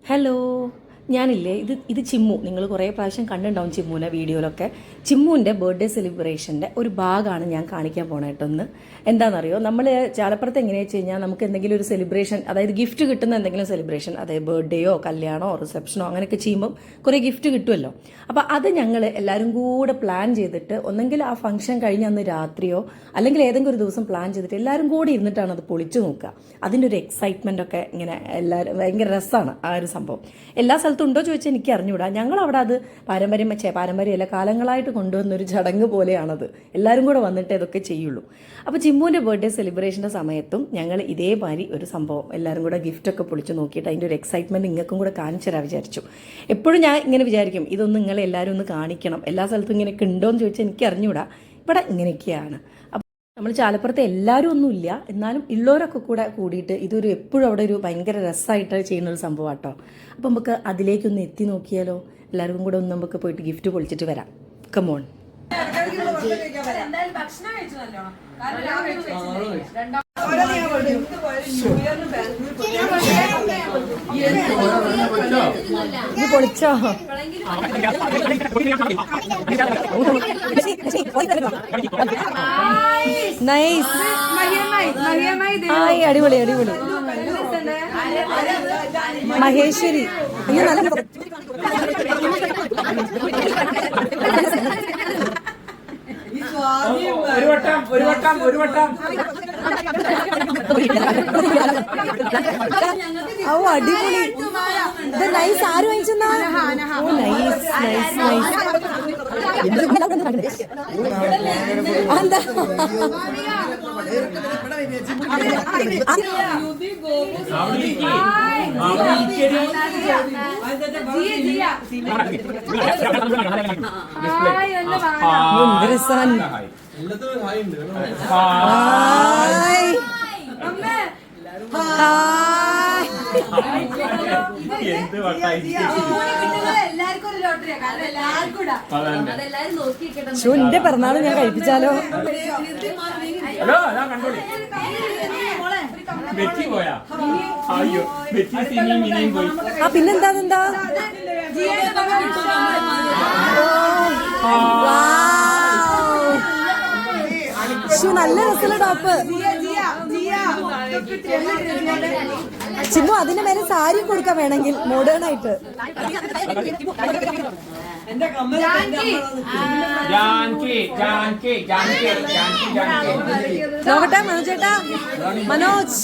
Hello, ഞാനില്ലേ ഇത് ചിമ്മു. നിങ്ങൾ കുറേ പ്രാവശ്യം കണ്ടിട്ടുണ്ടാവും ചിമ്മുവിനെ വീഡിയോയിലൊക്കെ. ചിമ്മുവിൻ്റെ ബർത്ത്ഡേ സെലിബ്രേഷൻ്റെ ഒരു ഭാഗമാണ് ഞാൻ കാണിക്കാൻ പോണേട്ടൊന്ന്. എന്താണെന്നറിയോ, നമ്മൾ ചാലപ്പുറത്ത് എങ്ങനെയാണെന്ന് വെച്ച് കഴിഞ്ഞാൽ നമുക്ക് എന്തെങ്കിലും ഒരു സെലിബ്രേഷൻ, അതായത് ഗിഫ്റ്റ് കിട്ടുന്ന എന്തെങ്കിലും സെലിബ്രേഷൻ, അതായത് ബർത്ത്ഡേയോ കല്യാണമോ റിസപ്ഷനോ അങ്ങനെയൊക്കെ ചെയ്യുമ്പം കുറേ ഗിഫ്റ്റ് കിട്ടുമല്ലോ. അപ്പോൾ അത് ഞങ്ങൾ എല്ലാവരും കൂടെ പ്ലാൻ ചെയ്തിട്ട് ഒന്നെങ്കിൽ ആ ഫംഗ്ഷൻ കഴിഞ്ഞ അന്ന് രാത്രിയോ അല്ലെങ്കിൽ ഏതെങ്കിലും ഒരു ദിവസം പ്ലാൻ ചെയ്തിട്ട് എല്ലാവരും കൂടി ഇരുന്നിട്ടാണ് അത് പൊളിച്ചു നോക്കുക. അതിൻ്റെ ഒരു എക്സൈറ്റ്മെൻ്റ് ഒക്കെ ഇങ്ങനെ എല്ലാവരും ഭയങ്കര രസമാണ് ആ ഒരു സംഭവം. എല്ലാ സ്ഥലത്തും ഉണ്ടോ ചോദിച്ചാൽ എനിക്ക് അറിഞ്ഞുകൂടാ. ഞങ്ങളവിടെ അത് പാരമ്പര്യമല്ല, കാലങ്ങളായിട്ട് കൊണ്ടുവന്നൊരു ചടങ്ങ് പോലെയാണത്. എല്ലാവരും കൂടെ വന്നിട്ട് ഇതൊക്കെ ചെയ്യുള്ളൂ. അപ്പോൾ ചിമ്മുവിൻ്റെ ബർത്ത്ഡേ സെലിബ്രേഷൻ്റെ സമയത്തും ഞങ്ങൾ ഇതേമാതിരി ഒരു സംഭവം എല്ലാവരും കൂടെ ഗിഫ്റ്റൊക്കെ പൊളിച്ച് നോക്കിയിട്ട് അതിൻ്റെ ഒരു എക്സൈറ്റ്മെൻറ്റ് നിങ്ങൾക്കും കൂടെ കാണിച്ചു തരാൻ വിചാരിച്ചു. എപ്പോഴും ഞാൻ ഇങ്ങനെ വിചാരിക്കും, ഇതൊന്നും നിങ്ങൾ എല്ലാവരും ഒന്ന് കാണിക്കണം. എല്ലാ സ്ഥലത്തും ഇങ്ങനെയൊക്കെ ഉണ്ടോ എന്ന് ചോദിച്ചാൽ എനിക്ക് അറിഞ്ഞുകൂടാ. ഇവിടെ ഇങ്ങനെയൊക്കെയാണ്. നമ്മൾ ചാലപ്പുറത്ത് എല്ലാവരും ഒന്നുമില്ല, എന്നാലും ഉള്ളവരൊക്കെ കൂടെ കൂടിയിട്ട് ഇതൊരു എപ്പോഴും അവിടെ ഒരു ഭയങ്കര രസമായിട്ട് ചെയ്യുന്നൊരു സംഭവം കേട്ടോ. അപ്പം നമുക്ക് അതിലേക്കൊന്ന് എത്തി നോക്കിയാലോ? എല്ലാവർക്കും കൂടെ ഒന്ന് നമുക്ക് പോയിട്ട് ഗിഫ്റ്റ് പൊളിച്ചിട്ട് വരാം. കമോൺ. ഇത് പൊളിച്ചോ? നൈസ്. ഹായ്, അടിപൊളി അടിപൊളി. മഹേശ്വരി, അയ്യോ നല്ല ഓ അടിപൊളി. ഇത് നൈസ്. ആര് വാങ്ങിച്ചെന്നാ? ഓ നൈസ് നൈസ് നൈസ്. എന്താ എന്റെ പിറന്നാള് ഞാൻ കഴിപ്പിച്ചാലോ? ആ പിന്നെന്താ എന്താ നല്ല രസമുള്ള ടോപ്പ്. ചിമ്മു അതിന്റെ മേലെ സാരി കൊടുക്കാൻ വേണമെങ്കിൽ മോഡേൺ ആയിട്ട്. നോക്കട്ടെ മനോജേട്ടാ. മനോജ്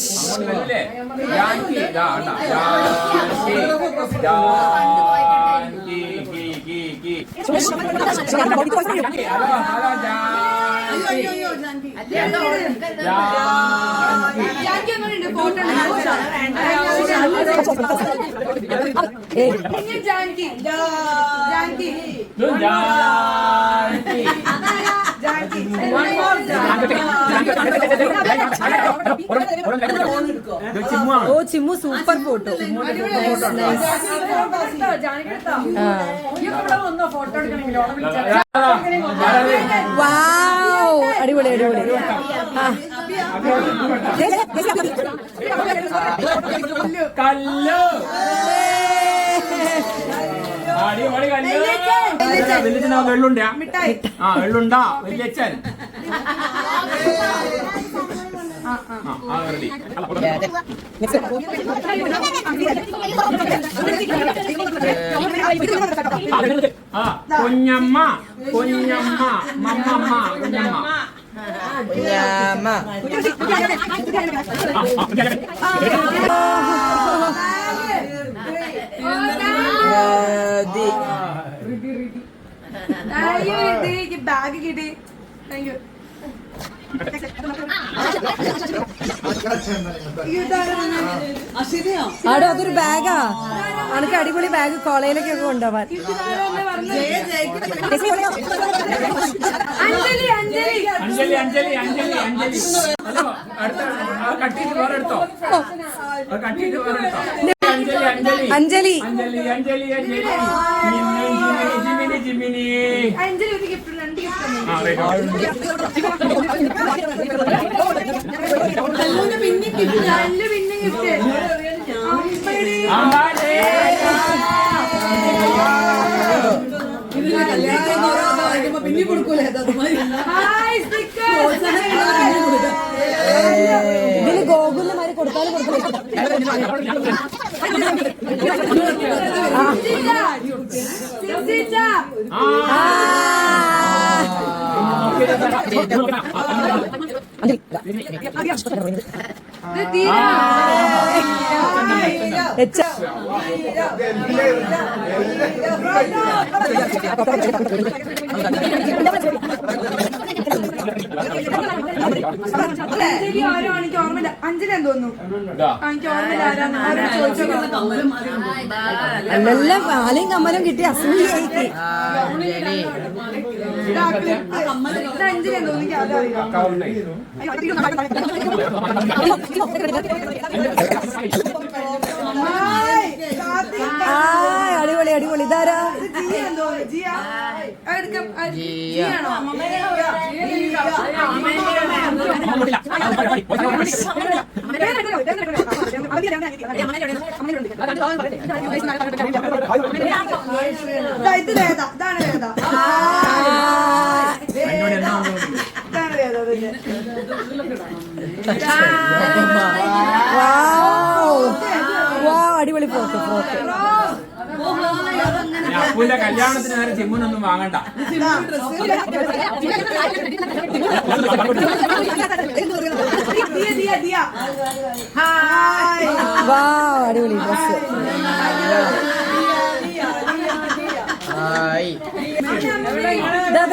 ഓ ചിമ്മു സൂപ്പർ ഫോട്ടോ. വാവ്, അടിപൊളി അടിപൊളി. വെള്ളുണ്ടാ വെള്ളുണ്ടാ വലിയച്ഛൻ. കുഞ്ഞമ്മ കുഞ്ഞമ്മ മമ്മമ്മ കുഞ്ഞമ്മ ബാഗ് കിട്ടി. Thank you. ആടോ അതൊരു ബാഗാ. അനക്ക് അടിപൊളി ബാഗ് കോളേജിലേക്കൊക്കെ കൊണ്ടുപോവാൻ. അഞ്ജലി അഞ്ജലി അഞ്ജലി അഞ്ജലി. കട്ടിട്ട് വേറെ എടുത്തോ, കട്ടിട്ട് വേറെ എടുത്തോ. അഞ്ജലി അഞ്ജലി അഞ്ജലി അഞ്ജലി അഞ്ജലി. ജിമിനി ജിമിനി. അഞ്ജലി ഒരു ഗിഫ്റ്റ്, രണ്ട് ഗിഫ്റ്റ്. പിന്നെ ഗിഫ്റ്റ്. ഇതില് ഗോകുലമാര് കൊടുത്താലും ആരോ എനിക്ക് ഓർമ്മയില്ല. അഞ്ജലിയാന്ന് തോന്നുന്നു. എനിക്ക് ഓർമ്മയില്ല ആരാന്ന്. എല്ലാം പാലും കമ്മലും കിട്ടി അസൂയായിട്ട്. അഞ്ജലിയാന്ന് തോന്നുന്നു. എനിക്ക് ആരും അടിപൊളി അടിപൊളി. ഇതാരാ? ഇത് വേദ. ഇതാണ് വേദ. ഇതാണ് വേദ. അടിപൊളി ഫോട്ടോ ഫോട്ടോ. അപ്പുവിന്റെ കല്യാണത്തിന് നേരെ ചിമ്മുനൊന്നും വാങ്ങണ്ട. അടിപൊളി ഡ്രസ്.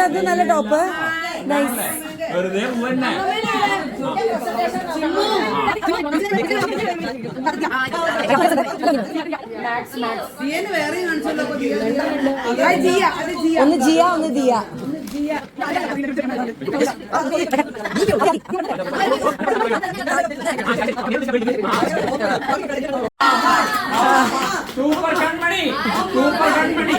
ഇത് നല്ല ടോപ്പ്. നൈസ്. വെറുതെ പോവന്നെ. ഒന്ന് ജിയ ഒന്ന് ദിയ. സൂപ്പർ കൺമണി, സൂപ്പർ കൺമണി.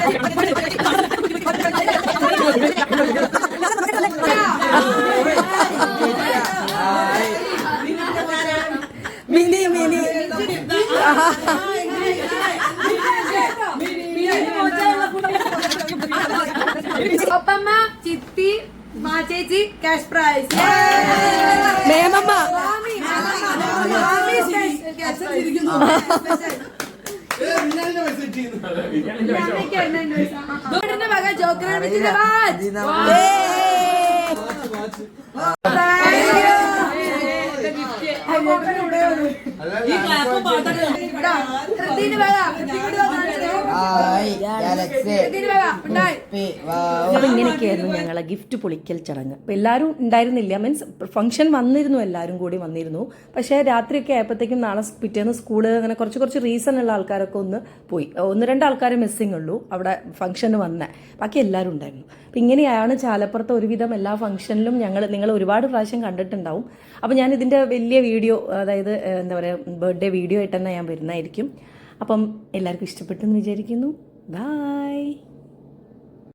മിനി മിനി. ഒപ്പമ്മ ചിത്തി ചേച്ചി ക്യാഷ് പ്രൈസ്. മേമമ്മ ജോക്കറിന്റെ അപ്പൊ ഇങ്ങനെയൊക്കെയായിരുന്നു ഞങ്ങളെ ഗിഫ്റ്റ് പൊളിക്കൽ ചടങ്ങ്. അപ്പൊ എല്ലാവരും ഉണ്ടായിരുന്നില്ല, മീൻസ് ഫംഗ്ഷൻ വന്നിരുന്നു, എല്ലാവരും കൂടി വന്നിരുന്നു. പക്ഷേ രാത്രിയൊക്കെ ആയപ്പോഴത്തേക്കും നാളെ പിറ്റേന്ന് സ്കൂള് അങ്ങനെ കുറച്ച് റീസൺ ഉള്ള ആൾക്കാരൊക്കെ ഒന്ന് പോയി. 1-2 ആൾക്കാരെ മിസ്സിംഗ് ഉള്ളൂ അവിടെ ഫംഗ്ഷന് വന്നേ, ബാക്കി എല്ലാവരും ഉണ്ടായിരുന്നു. അപ്പം ഇങ്ങനെയാണ് ചാലപ്പുറത്തെ ഒരുവിധം എല്ലാ ഫംഗ്ഷനിലും നിങ്ങൾ ഒരുപാട് പ്രാവശ്യം കണ്ടിട്ടുണ്ടാവും. അപ്പോൾ ഞാൻ ഇതിൻ്റെ വലിയ വീഡിയോ, അതായത് എന്താ പറയുക, ബർത്ത്ഡേ വീഡിയോ ആയിട്ട് തന്നെ ഞാൻ വരുന്നതായിരിക്കും. അപ്പം എല്ലാവർക്കും ഇഷ്ടപ്പെട്ടെന്ന് വിചാരിക്കുന്നു. ബൈ.